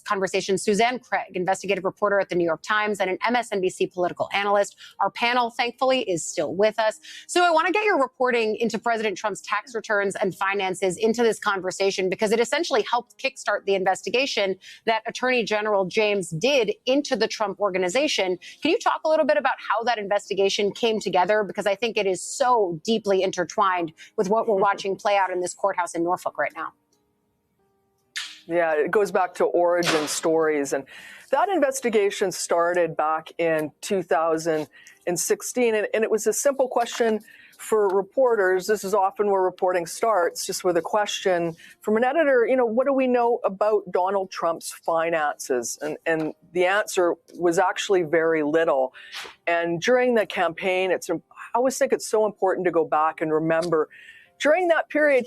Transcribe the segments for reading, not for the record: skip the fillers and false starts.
conversation, Suzanne Craig, investigative reporter at the New York Times and an MSNBC political analyst. Our panel, thankfully, is still with us. So I want to get your reporting into President Trump's tax returns and finances into this conversation because it essentially helped kickstart the investigation that Attorney General James did into the Trump organization. Can you talk a little bit about how that investigation came together? Because I think it is so deeply intertwined with what we're watching play out in this courthouse in Norfolk right now. Yeah, it goes back to origin stories. And that investigation started back in 2016. And it was a simple question for reporters. This is often where reporting starts, just with a question from an editor, what do we know about Donald Trump's finances? And the answer was actually very little. And during the campaign, I always think it's so important to go back and remember, during that period,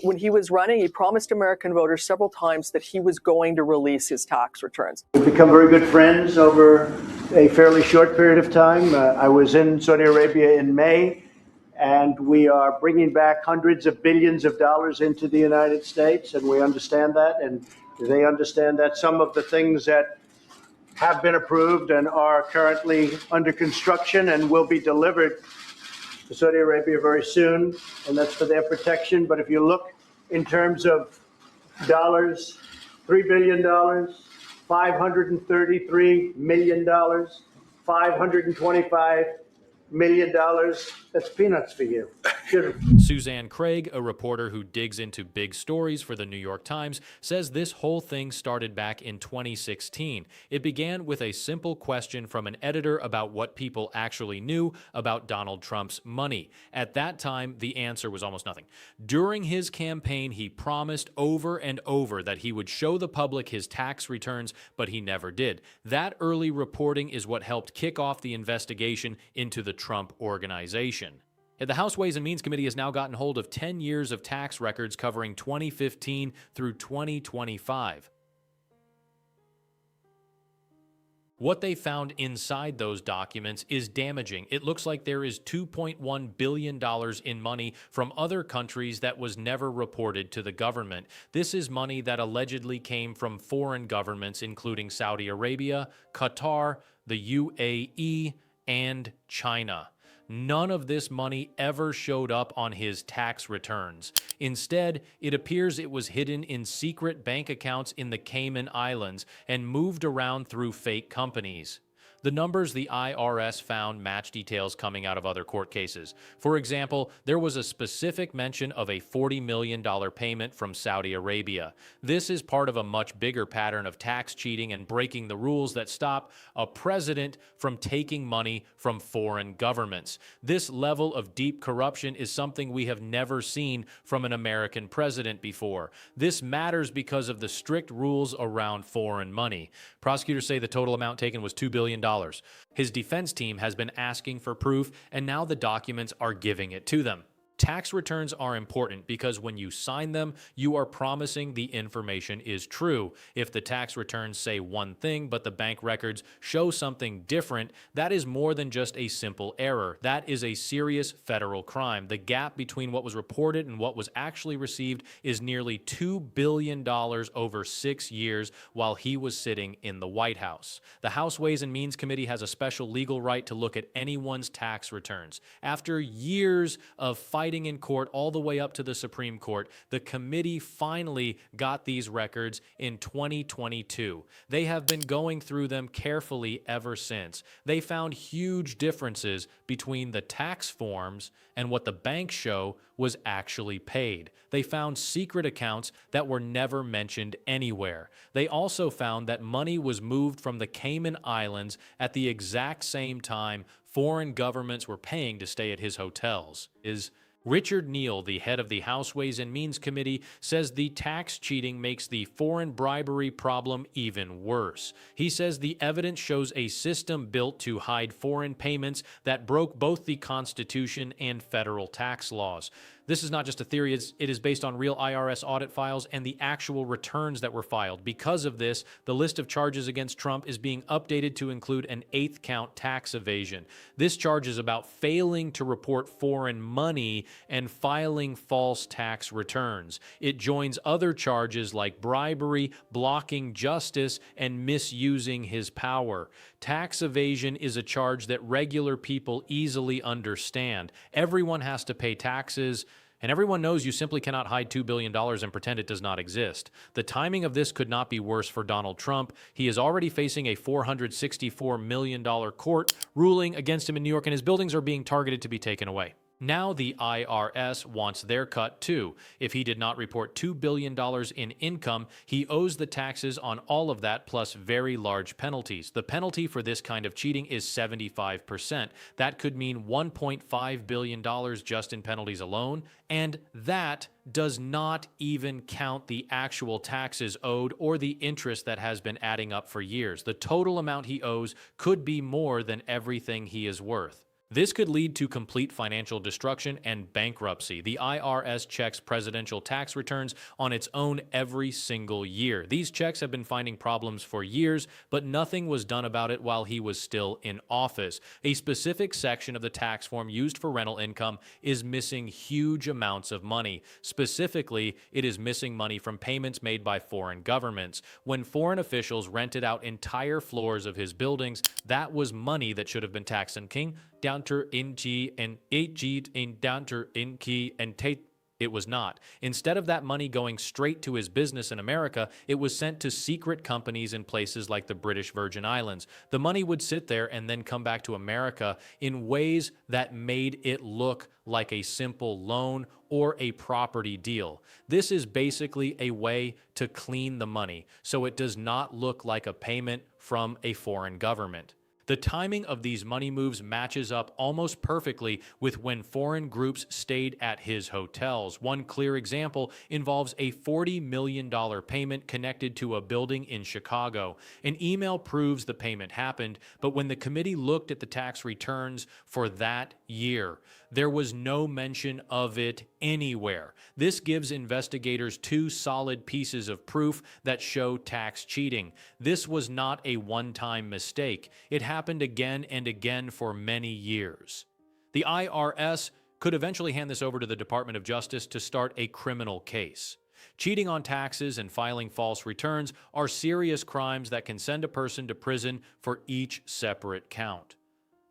when he was running, he promised American voters several times that he was going to release his tax returns. We've become very good friends over a fairly short period of time. I was in Saudi Arabia in May, and we are bringing back hundreds of billions of dollars into the United States, and we understand that, and they understand that. Some of the things that have been approved and are currently under construction and will be delivered to Saudi Arabia very soon, and that's for their protection. But if you look in terms of dollars, $3 billion, $533 million, $525 million, that's peanuts for you. Suzanne Craig, a reporter who digs into big stories for the New York Times, says this whole thing started back in 2016. It began with a simple question from an editor about what people actually knew about Donald Trump's money. At that time, the answer was almost nothing. During his campaign, he promised over and over that he would show the public his tax returns, but he never did. That early reporting is what helped kick off the investigation into the Trump organization. The House Ways and Means Committee has now gotten hold of 10 years of tax records covering 2015 through 2025. What they found inside those documents is damaging. It looks like there is $2.1 billion in money from other countries that was never reported to the government. This is money that allegedly came from foreign governments, including Saudi Arabia, Qatar, the UAE, and China. None of this money ever showed up on his tax returns. Instead, it appears it was hidden in secret bank accounts in the Cayman Islands and moved around through fake companies. The numbers the IRS found match details coming out of other court cases. For example, there was a specific mention of a $40 million payment from Saudi Arabia. This is part of a much bigger pattern of tax cheating and breaking the rules that stop a president from taking money from foreign governments. This level of deep corruption is something we have never seen from an American president before. This matters because of the strict rules around foreign money. Prosecutors say the total amount taken was $2 billion. His defense team has been asking for proof, and now the documents are giving it to them. Tax returns are important because when you sign them, you are promising the information is true. If the tax returns say one thing, but the bank records show something different, that is more than just a simple error. That is a serious federal crime. The gap between what was reported and what was actually received is nearly $2 billion over 6 years while he was sitting in the White House. The House Ways and Means Committee has a special legal right to look at anyone's tax returns. After years of fighting in court all the way up to the Supreme Court, the committee finally got these records in 2022. They have been going through them carefully ever since. They found huge differences between the tax forms and what the banks show was actually paid. They found secret accounts that were never mentioned anywhere. They also found that money was moved from the Cayman Islands at the exact same time foreign governments were paying to stay at his hotels. Richard Neal, the head of the House Ways and Means Committee, says the tax cheating makes the foreign bribery problem even worse. He says the evidence shows a system built to hide foreign payments that broke both the Constitution and federal tax laws. This is not just a theory, it is based on real IRS audit files and the actual returns that were filed. Because of this, the list of charges against Trump is being updated to include an 8th count tax evasion. This charge is about failing to report foreign money and filing false tax returns. It joins other charges like bribery, blocking justice, and misusing his power. Tax evasion is a charge that regular people easily understand. Everyone has to pay taxes, and everyone knows you simply cannot hide $2 billion and pretend it does not exist. The timing of this could not be worse for Donald Trump. He is already facing a $464 million court ruling against him in New York, and his buildings are being targeted to be taken away. Now the IRS wants their cut too. If he did not report $2 billion in income, he owes the taxes on all of that plus very large penalties. The penalty for this kind of cheating is 75%. That could mean $1.5 billion just in penalties alone, and that does not even count the actual taxes owed or the interest that has been adding up for years. The total amount he owes could be more than everything he is worth. This could lead to complete financial destruction and bankruptcy. The IRS checks presidential tax returns on its own every single year. These checks have been finding problems for years, but nothing was done about it while he was still in office. A specific section of the tax form used for rental income is missing huge amounts of money. Specifically, it is missing money from payments made by foreign governments. When foreign officials rented out entire floors of his buildings, that was money that should have been taxed and king. Downter in G and 8G in downter in key and tate. It was not. Instead of that money going straight to his business in America, it was sent to secret companies in places like the British Virgin Islands. The money would sit there and then come back to America in ways that made it look like a simple loan or a property deal. This is basically a way to clean the money so it does not look like a payment from a foreign government. The timing of these money moves matches up almost perfectly with when foreign groups stayed at his hotels. One clear example involves a $40 million payment connected to a building in Chicago. An email proves the payment happened, but when the committee looked at the tax returns for that year, there was no mention of it anywhere. This gives investigators two solid pieces of proof that show tax cheating. This was not a one-time mistake. It happened again and again for many years. The IRS could eventually hand this over to the Department of Justice to start a criminal case. Cheating on taxes and filing false returns are serious crimes that can send a person to prison for each separate count.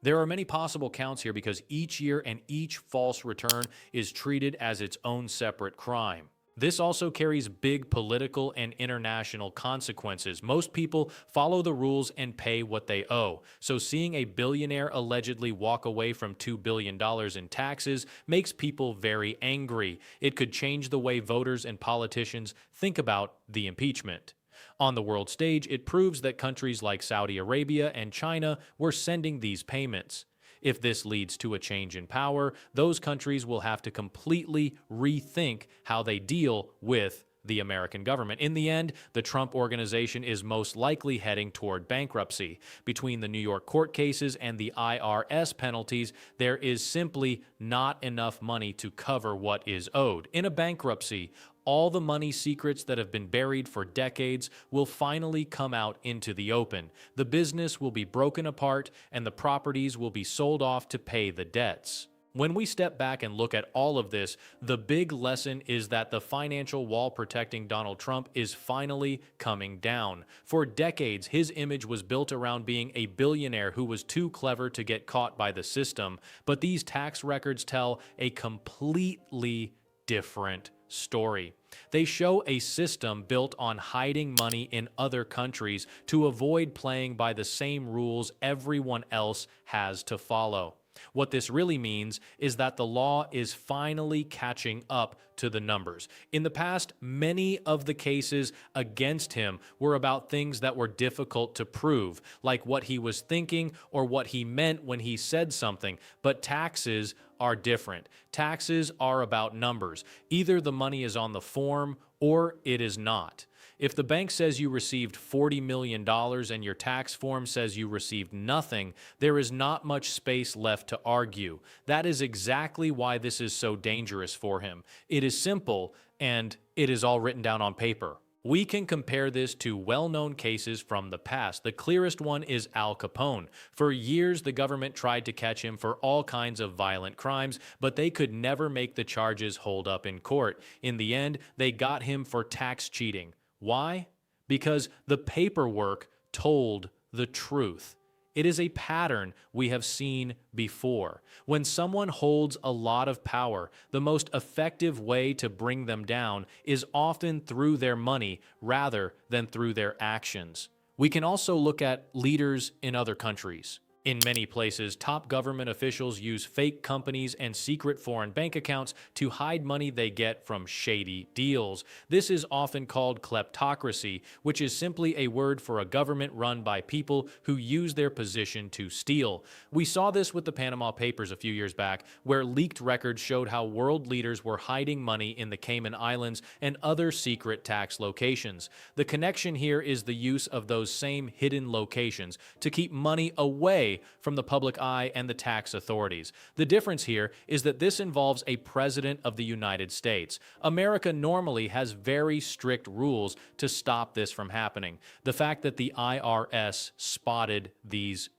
There are many possible counts here because each year and each false return is treated as its own separate crime. This also carries big political and international consequences. Most people follow the rules and pay what they owe. So seeing a billionaire allegedly walk away from $2 billion in taxes makes people very angry. It could change the way voters and politicians think about the impeachment. On the world stage, it proves that countries like Saudi Arabia and China were sending these payments. If this leads to a change in power, those countries will have to completely rethink how they deal with the American government. In the end, the Trump organization is most likely heading toward bankruptcy. Between the New York court cases and the IRS penalties, there is simply not enough money to cover what is owed. In a bankruptcy, all the money secrets that have been buried for decades will finally come out into the open. The business will be broken apart and the properties will be sold off to pay the debts. When we step back and look at all of this, the big lesson is that the financial wall protecting Donald Trump is finally coming down. For decades, his image was built around being a billionaire who was too clever to get caught by the system. But these tax records tell a completely different story. They show a system built on hiding money in other countries to avoid playing by the same rules everyone else has to follow. What this really means is that the law is finally catching up to the numbers. In the past, many of the cases against him were about things that were difficult to prove, like what he was thinking or what he meant when he said something. But taxes are different. Taxes are about numbers. Either the money is on the form or it is not. If the bank says you received $40 million and your tax form says you received nothing, there is not much space left to argue. That is exactly why this is so dangerous for him. It is simple, and it is all written down on paper. We can compare this to well-known cases from the past. The clearest one is Al Capone. For years, the government tried to catch him for all kinds of violent crimes, but they could never make the charges hold up in court. In the end, they got him for tax cheating. Why? Because the paperwork told the truth. It is a pattern we have seen before. When someone holds a lot of power, the most effective way to bring them down is often through their money rather than through their actions. We can also look at leaders in other countries. In many places, top government officials use fake companies and secret foreign bank accounts to hide money they get from shady deals. This is often called kleptocracy, which is simply a word for a government run by people who use their position to steal. We saw this with the Panama Papers a few years back, where leaked records showed how world leaders were hiding money in the Cayman Islands and other secret tax locations. The connection here is the use of those same hidden locations to keep money away from the public eye and the tax authorities. The difference here is that this involves a president of the United States. America normally has very strict rules to stop this from happening. The fact that the IRS spotted these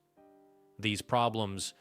problems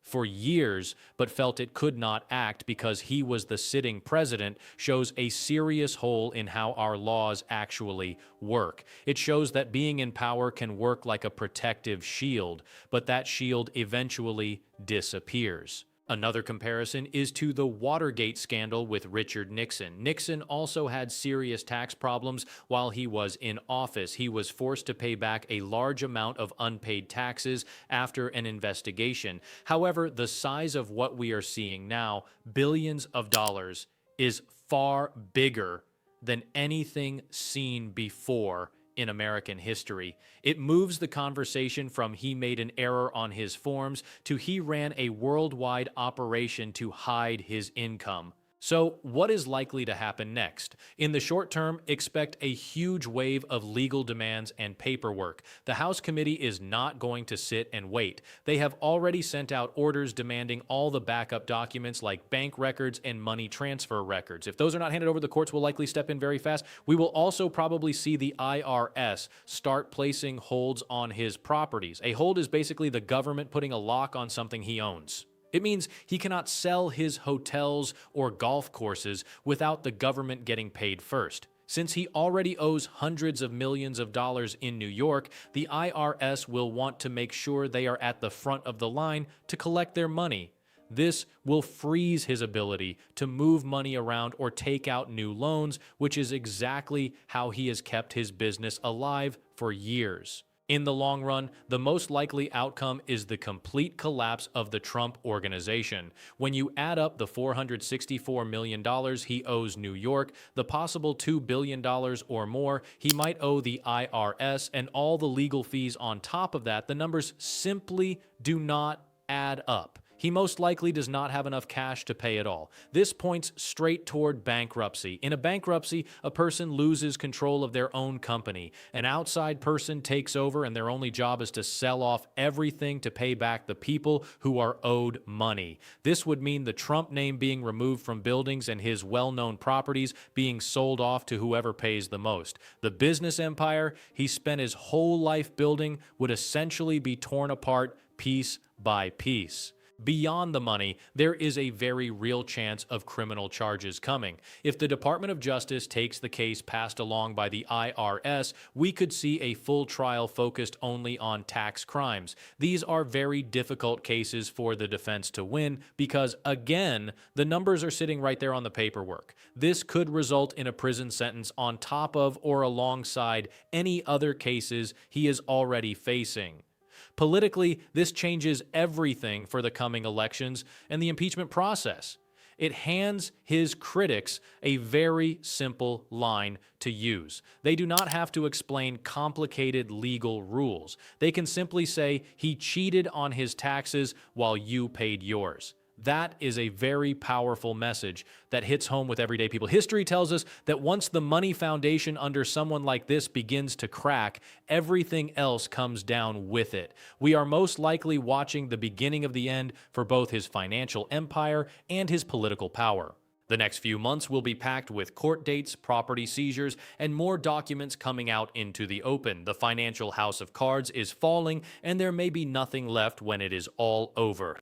for years, but felt it could not act because he was the sitting president, shows a serious hole in how our laws actually work. It shows that being in power can work like a protective shield, but that shield eventually disappears. Another comparison is to the Watergate scandal with Richard Nixon. Nixon also had serious tax problems while he was in office. He was forced to pay back a large amount of unpaid taxes after an investigation. However, the size of what we are seeing now, billions of dollars, is far bigger than anything seen before in American history. It moves the conversation from he made an error on his forms to he ran a worldwide operation to hide his income. So what is likely to happen next? In the short term, expect a huge wave of legal demands and paperwork. The House committee is not going to sit and wait. They have already sent out orders demanding all the backup documents like bank records and money transfer records. If those are not handed over, the courts will likely step in very fast. We will also probably see the IRS start placing holds on his properties. A hold is basically the government putting a lock on something he owns. It means he cannot sell his hotels or golf courses without the government getting paid first. Since he already owes hundreds of millions of dollars in New York, the IRS will want to make sure they are at the front of the line to collect their money. This will freeze his ability to move money around or take out new loans, which is exactly how he has kept his business alive for years. In the long run, the most likely outcome is the complete collapse of the Trump organization. When you add up the $464 million he owes New York, the possible $2 billion or more he might owe the IRS, and all the legal fees on top of that, the numbers simply do not add up. He most likely does not have enough cash to pay it all. This points straight toward bankruptcy. In a bankruptcy, a person loses control of their own company. An outside person takes over and their only job is to sell off everything to pay back the people who are owed money. This would mean the Trump name being removed from buildings and his well-known properties being sold off to whoever pays the most. The business empire he spent his whole life building would essentially be torn apart piece by piece. Beyond the money, there is a very real chance of criminal charges coming. If the Department of Justice takes the case passed along by the IRS, we could see a full trial focused only on tax crimes. These are very difficult cases for the defense to win because, again, the numbers are sitting right there on the paperwork. This could result in a prison sentence on top of or alongside any other cases he is already facing. Politically, this changes everything for the coming elections and the impeachment process. It hands his critics a very simple line to use. They do not have to explain complicated legal rules. They can simply say he cheated on his taxes while you paid yours. That is a very powerful message that hits home with everyday people. History tells us that once the money foundation under someone like this begins to crack, everything else comes down with it. We are most likely watching the beginning of the end for both his financial empire and his political power. The next few months will be packed with court dates, property seizures, and more documents coming out into the open. The financial house of cards is falling, and there may be nothing left when it is all over.